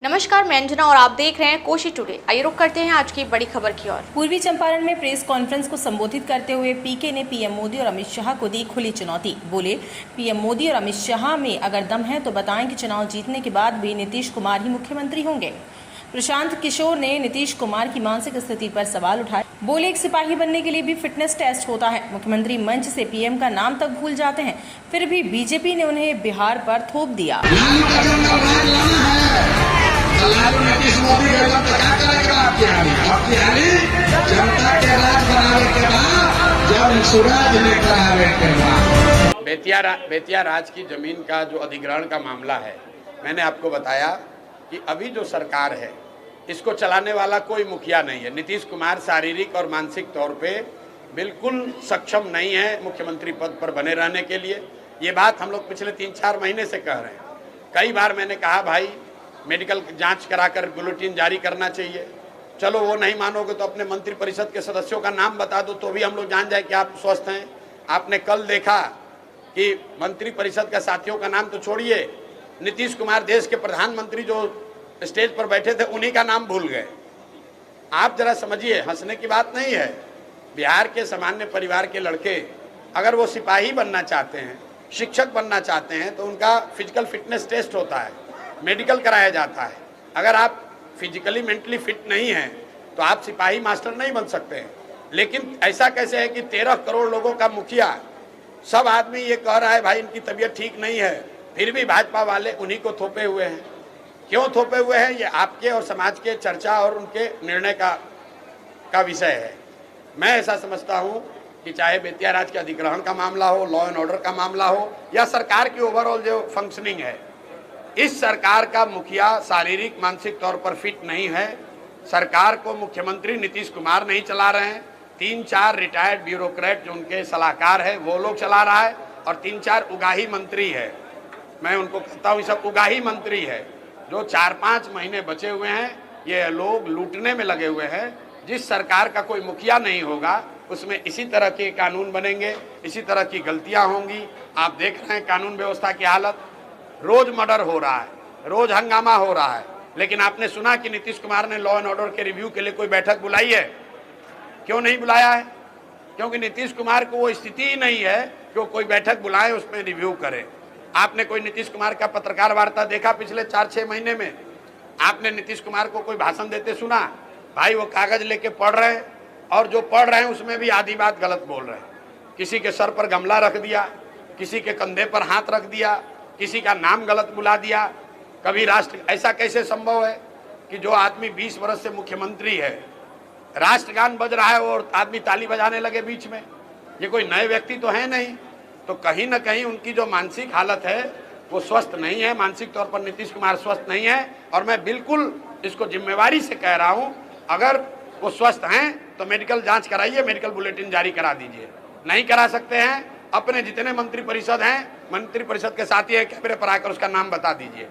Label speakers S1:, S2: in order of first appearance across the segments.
S1: नमस्कार, मैं अंजना और आप देख रहे हैं कोशी टुडे। आइए रुक करते हैं आज की बड़ी खबर की ओर।
S2: पूर्वी चंपारण में प्रेस कॉन्फ्रेंस को संबोधित करते हुए पीके ने पीएम मोदी और अमित शाह को दी खुली चुनौती। बोले, पीएम मोदी और अमित शाह में अगर दम है तो बताएं कि चुनाव जीतने के बाद भी नीतीश कुमार ही मुख्यमंत्री होंगे। प्रशांत किशोर ने नीतीश कुमार की मानसिक स्थिति पर सवाल उठाए। बोले, एक सिपाही बनने के लिए भी फिटनेस टेस्ट होता है। मुख्यमंत्री मंच से पीएम का नाम तक भूल जाते हैं, फिर भी बीजेपी ने उन्हें बिहार पर थोप दिया।
S3: नीतीश मोदी क्या करेगा आपकी हाली जनता के राज बनाने के बाद जब सूरज लेकर आने के बाद
S4: बेतिया राज की जमीन का जो अधिग्रहण का मामला है, मैंने आपको बताया कि अभी जो सरकार है इसको चलाने वाला कोई मुखिया नहीं है। नीतीश कुमार शारीरिक और मानसिक तौर पे बिल्कुल सक्षम नहीं है मुख्यमंत्री पद पर बने रहने के लिए। ये बात हम लोग पिछले 3-4 महीने से कह रहे हैं। कई बार मैंने कहा भाई मेडिकल जांच कराकर बुलेटिन जारी करना चाहिए। चलो वो नहीं मानोगे तो अपने मंत्रिपरिषद के सदस्यों का नाम बता दो तो भी हम लोग जान जाए कि आप स्वस्थ हैं। आपने कल देखा कि मंत्रिपरिषद का साथियों का नाम तो छोड़िए, नीतीश कुमार देश के प्रधानमंत्री जो स्टेज पर बैठे थे उन्हीं का नाम भूल गए। आप जरा समझिए, हंसने की बात नहीं है। बिहार के सामान्य परिवार के लड़के अगर वो सिपाही बनना चाहते हैं, शिक्षक बनना चाहते हैं, तो उनका फिजिकल फिटनेस टेस्ट होता है, मेडिकल कराया जाता है। अगर आप फिजिकली मेंटली फिट नहीं हैं तो आप सिपाही मास्टर नहीं बन सकते हैं। लेकिन ऐसा कैसे है कि 13 करोड़ लोगों का मुखिया, सब आदमी ये कह रहा है भाई इनकी तबीयत ठीक नहीं है, फिर भी भाजपा वाले उन्हीं को थोपे हुए हैं। क्यों थोपे हुए हैं, ये आपके और समाज के चर्चा और उनके निर्णय का विषय है। मैं ऐसा समझता हूँ कि चाहे बेतिया राज के अधिग्रहण का मामला हो, लॉ एंड ऑर्डर का मामला हो, या सरकार की ओवरऑल जो फंक्शनिंग है, इस सरकार का मुखिया शारीरिक मानसिक तौर पर फिट नहीं है। सरकार को मुख्यमंत्री नीतीश कुमार नहीं चला रहे हैं, 3-4 रिटायर्ड ब्यूरोक्रेट जो उनके सलाहकार है वो लोग चला रहा है, और 3-4 उगाही मंत्री है। मैं उनको कहता हूँ सब उगाही मंत्री है। जो 4-5 महीने बचे हुए हैं ये लोग लूटने में लगे हुए हैं। जिस सरकार का कोई मुखिया नहीं होगा उसमें इसी तरह के कानून बनेंगे, इसी तरह की गलतियाँ होंगी। आप देख रहे हैं कानून व्यवस्था की हालत, रोज मर्डर हो रहा है, रोज हंगामा हो रहा है। लेकिन आपने सुना कि नीतीश कुमार ने लॉ एंड ऑर्डर के रिव्यू के लिए कोई बैठक बुलाई है? क्यों नहीं बुलाया है? क्योंकि नीतीश कुमार को वो स्थिति ही नहीं है कि वो कोई बैठक बुलाए उसमें रिव्यू करे। आपने कोई नीतीश कुमार का पत्रकार वार्ता देखा पिछले 4-6 महीने में? आपने नीतीश कुमार को कोई भाषण देते सुना? भाई वो कागज लेके पढ़ रहे हैं, और जो पढ़ रहे हैं उसमें भी आधी बात गलत बोल रहे हैं। किसी के सर पर गमला रख दिया, किसी के कंधे पर हाथ रख दिया, किसी का नाम गलत बुला दिया। कभी राष्ट्र, ऐसा कैसे संभव है कि जो आदमी 20 वर्ष से मुख्यमंत्री है, राष्ट्रगान बज रहा है और आदमी ताली बजाने लगे बीच में? ये कोई नए व्यक्ति तो है नहीं। तो कहीं ना कहीं उनकी जो मानसिक हालत है वो स्वस्थ नहीं है। मानसिक तौर पर नीतीश कुमार स्वस्थ नहीं है, और मैं बिल्कुल इसको जिम्मेवारी से कह रहा हूँ, अगर वो स्वस्थ हैं तो मेडिकल जाँच कराइए, मेडिकल बुलेटिन जारी करा दीजिए। नहीं करा सकते हैं, अपने जितने मंत्रिपरिषद हैं, मंत्रिपरिषद के साथी है, कैमरे पर आकर उसका नाम बता दीजिए।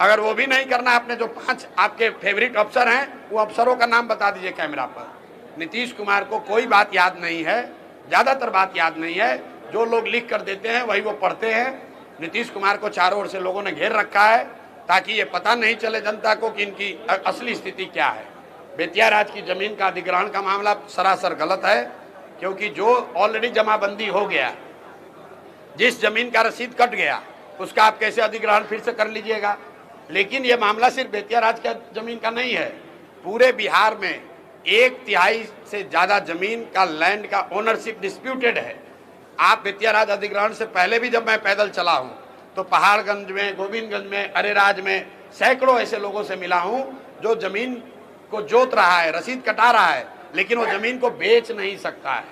S4: अगर वो भी नहीं करना, अपने जो 5 आपके फेवरेट अफसर हैं वो अफसरों का नाम बता दीजिए कैमरा पर। नीतीश कुमार को कोई बात याद नहीं है, ज़्यादातर बात याद नहीं है। जो लोग लिख कर देते हैं वही वो पढ़ते हैं। नीतीश कुमार को चारों ओर से लोगों ने घेर रखा है ताकि ये पता नहीं चले जनता को कि इनकी असली स्थिति क्या है। बेतिया राज की जमीन का अधिग्रहण का मामला सरासर गलत है, क्योंकि जो ऑलरेडी जमाबंदी हो गया, जिस जमीन का रसीद कट गया, उसका आप कैसे अधिग्रहण फिर से कर लीजिएगा? लेकिन ये मामला सिर्फ बेतिया राज का जमीन का नहीं है। पूरे बिहार में 1/3 से ज़्यादा जमीन का लैंड का ओनरशिप डिस्प्यूटेड है। आप बेतिया राज अधिग्रहण से पहले भी जब मैं पैदल चला हूँ तो पहाड़गंज में, गोविंदगंज में, अरेराज में सैकड़ों ऐसे लोगों से मिला हूँ जो जमीन को जोत रहा है, रसीद कटा रहा है, लेकिन वो जमीन को बेच नहीं सकता है,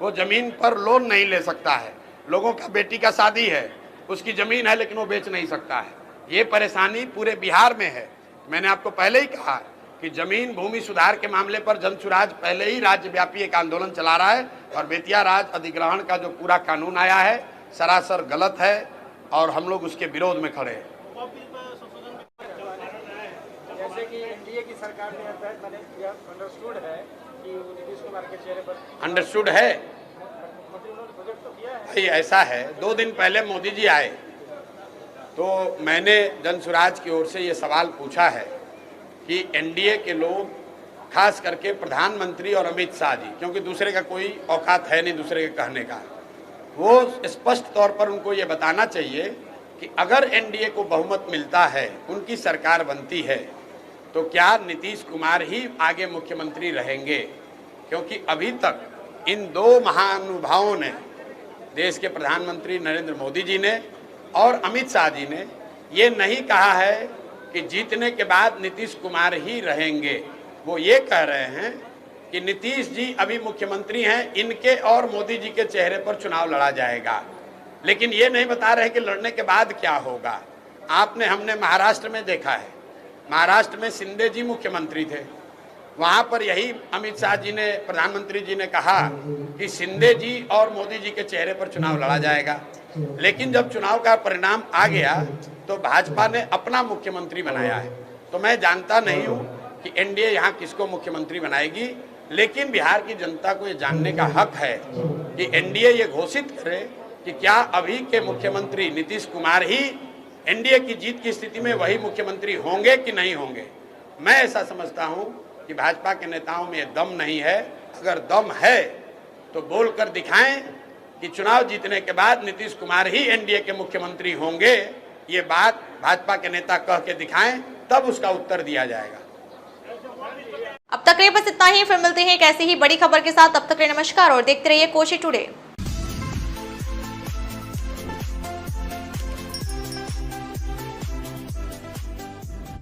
S4: वो जमीन पर लोन नहीं ले सकता है। लोगों का बेटी का शादी है, उसकी ज़मीन है लेकिन वो बेच नहीं सकता है। ये परेशानी पूरे बिहार में है। मैंने आपको पहले ही कहा कि जमीन भूमि सुधार के मामले पर जनसुराज पहले ही राज्यव्यापी एक आंदोलन चला रहा है, और बेतिया राज अधिग्रहण का जो पूरा कानून आया है सरासर गलत है, और हम लोग उसके विरोध में खड़े हैं।
S5: जैसे कि एनडीए की सरकार ने अंडरस्टूड है कि नीतीश कुमार के चेहरे पर
S4: अंडरस्टूड है
S5: प्रोजेक्ट तो किया है।
S4: भाई ऐसा है, 2 दिन पहले मोदी जी आए तो मैंने जनसुराज की ओर से ये सवाल पूछा है कि एनडीए के लोग, खास करके प्रधानमंत्री और अमित शाह जी, क्योंकि दूसरे का कोई औकात है नहीं दूसरे के कहने का, वो स्पष्ट तौर पर उनको ये बताना चाहिए कि अगर एनडीए को बहुमत मिलता है, उनकी सरकार बनती है, तो क्या नीतीश कुमार ही आगे मुख्यमंत्री रहेंगे? क्योंकि अभी तक इन दो महानुभावों ने, देश के प्रधानमंत्री नरेंद्र मोदी जी ने और अमित शाह जी ने, ये नहीं कहा है कि जीतने के बाद नीतीश कुमार ही रहेंगे। वो ये कह रहे हैं कि नीतीश जी अभी मुख्यमंत्री हैं, इनके और मोदी जी के चेहरे पर चुनाव लड़ा जाएगा, लेकिन ये नहीं बता रहे कि लड़ने के बाद क्या होगा। हमने महाराष्ट्र में देखा है, महाराष्ट्र में शिंदे जी मुख्यमंत्री थे, वहाँ पर यही अमित शाह जी ने, प्रधानमंत्री जी ने कहा कि शिंदे जी और मोदी जी के चेहरे पर चुनाव लड़ा जाएगा, लेकिन जब चुनाव का परिणाम आ गया तो भाजपा ने अपना मुख्यमंत्री बनाया है। तो मैं जानता नहीं हूँ कि एनडीए यहाँ किसको मुख्यमंत्री बनाएगी, लेकिन बिहार की जनता को ये जानने का हक है कि एनडीए ये घोषित करे कि क्या अभी के मुख्यमंत्री नीतीश कुमार ही एनडीए की जीत की स्थिति में वही मुख्यमंत्री होंगे कि नहीं होंगे। मैं ऐसा समझता हूं कि भाजपा के नेताओं में दम नहीं है। अगर दम है तो बोलकर दिखाएं कि चुनाव जीतने के बाद नीतीश कुमार ही एनडीए के मुख्यमंत्री होंगे। ये बात भाजपा के नेता कह के दिखाएं, तब उसका उत्तर दिया जाएगा।
S1: अब तक के लिए बस इतना ही, फिर मिलते हैं एक ऐसी ही बड़ी खबर के साथ। तब तक के लिए नमस्कार और देखते रहिए कोशी टुडे।